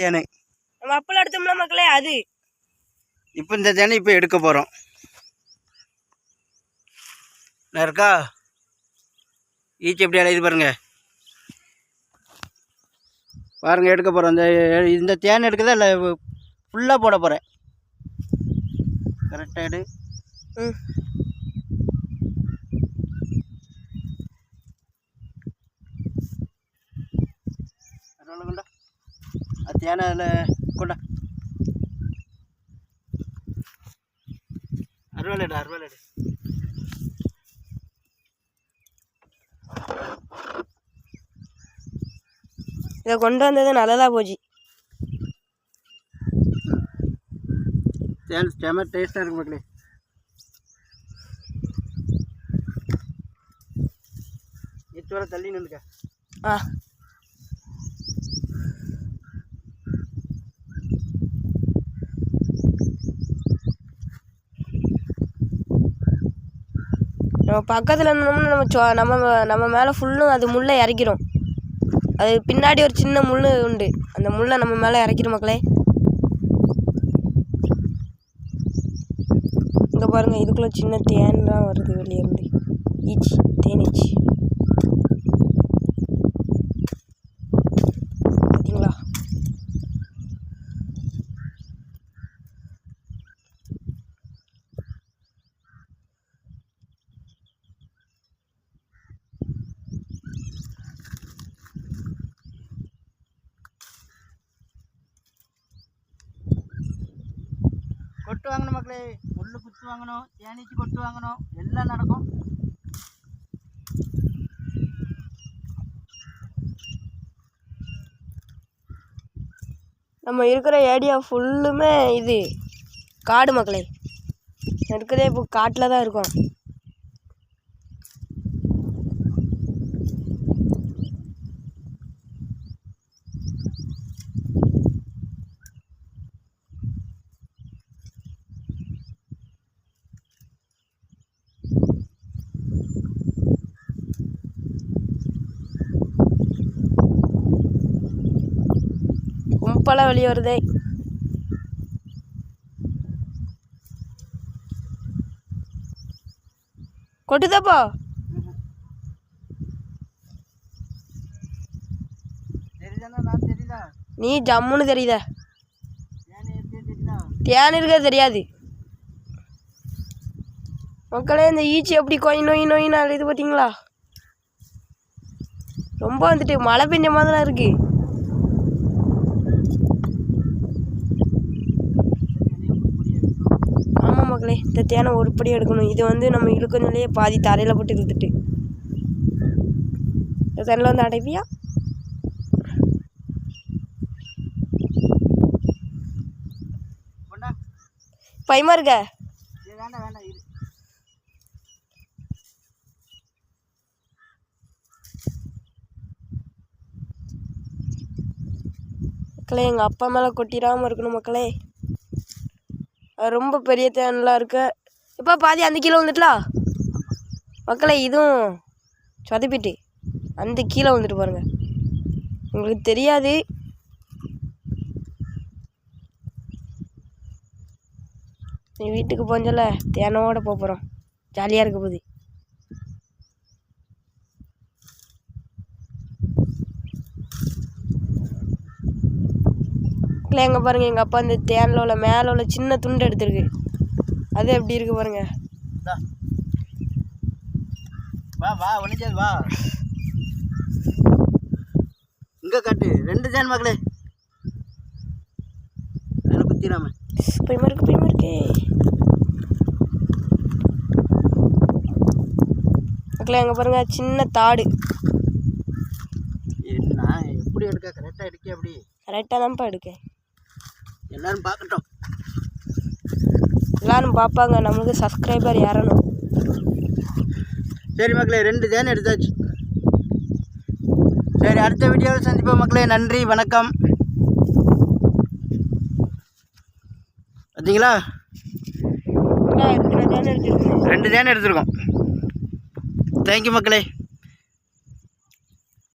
தேனை நம்ம அப்பளம் எடுத்தோம்னா மக்களே அது இப்போ இந்த தேனை இப்போ எடுக்க போகிறோம். இருக்கா ஈச்சி எப்படி அலையுது பாருங்க பாருங்க. எடுக்க போகிறோம். இந்த தேன் எடுக்கதான் இல்லை ஃபுல்லாக போட போகிறேன். கரெக்டாக எடு. கொண்டா அது தேனை அதில் கொண்டா. அறுவாள் எடு. இதை கொண்டு வந்தது நல்லதாக போச்சு. செம டேஸ்ட்டாக இருக்கு மக்களே. எச்சோட தள்ளி நின்றுக்க. நம்ம பக்கத்தில் நின்னோம்னா நம்ம மேலே ஃபுல்லும் அது முள்ளை இறக்கிறோம். அது பின்னாடி ஒரு சின்ன முள் உண்டு, அந்த முள்ளை நம்ம மேலே இறக்கிறோம் மக்களே. இங்கே பாருங்கள், இதுக்குள்ளே சின்ன தேன் தான் வருது வெளியேருந்து. ஈச்சி தேனீச்சி பார்த்தீங்களா? கொட்டு வாங்கணும் மக்களே, முள்ளு குத்து வாங்கணும், தேனீச்சி கொட்டு வாங்கணும், எல்லாம் நடக்கும். நம்ம இருக்கிற ஏரியா ஃபுல்லுமே இது காடு மக்களே. இருக்கிறதே இப்போ காட்டில் தான் இருக்கும். கும்பலாக வெளியே வருதே. கொட்டுதாப்பா? நீ ஜம்முன்னு தெரியுத, தேன் இருக்க தெரியாது மக்களே. இந்த ஈச்சி எப்படி நோயின்னு அழுது பார்த்தீங்களா? ரொம்ப வந்துட்டு மழை பெஞ்ச மாதிரி தான் இருக்கு. ஆமாம் மக்களே, இந்த தேனை ஒருபடி எடுக்கணும். இது வந்து நம்ம இழுக்கணும்லேயே பாதி தரையில் போட்டு இழுத்துட்டு இந்த தேனில் வந்து அடைப்பியா? பயமா இருக்க? மக்களே, எங்கள் அப்பா மேலே கொட்டிடாமல் இருக்கணும் மக்களே. ரொம்ப பெரிய தேனெலாம் இருக்கு. இப்போ பாதி அந்த கீழே வந்துட்டலாம் மக்களே. இதுவும் சொதப்பிட்டு அந்த கீழே வந்துட்டு பாருங்கள். உங்களுக்கு தெரியாது. நீ வீட்டுக்கு போஞ்சல தேனோட போகிறோம், ஜாலியாக இருக்க போகுது. எங்கே பாருங்கள், எங்கள் அப்பா இந்த தேனில் உள்ள மேலே உள்ள சின்ன துண்டு எடுத்துருக்கு. அது எப்படி இருக்கு பாருங்க. வா ஒன்னிச்சது வா, இங்கே காட்டு. 2 தேன் மக்களே, அதில் குத்திடாம. பயமா இருக்கு மக்களே. அங்கே பாருங்க, சின்ன தாடு. என்ன எப்படி எடுக்க? கரெக்டாக எடுக்க? அப்படி கரெக்டாக தான்ப்பா எடுக்க. எல்லாரும் பார்க்கட்டும், எல்லாரும் பார்ப்பாங்க. நம்மளுக்கு சப்ஸ்கிரைபர் ஏறணும். சரி மக்களே, 2 தேன் எடுத்தாச்சு. சரி, அடுத்த வீடியோவில் சந்திப்போம் மக்களே. நன்றி, வணக்கம். பார்த்தீங்களா, 2 தேன் எடுத்துருக்கோம். தேங்க்யூ மக்களே.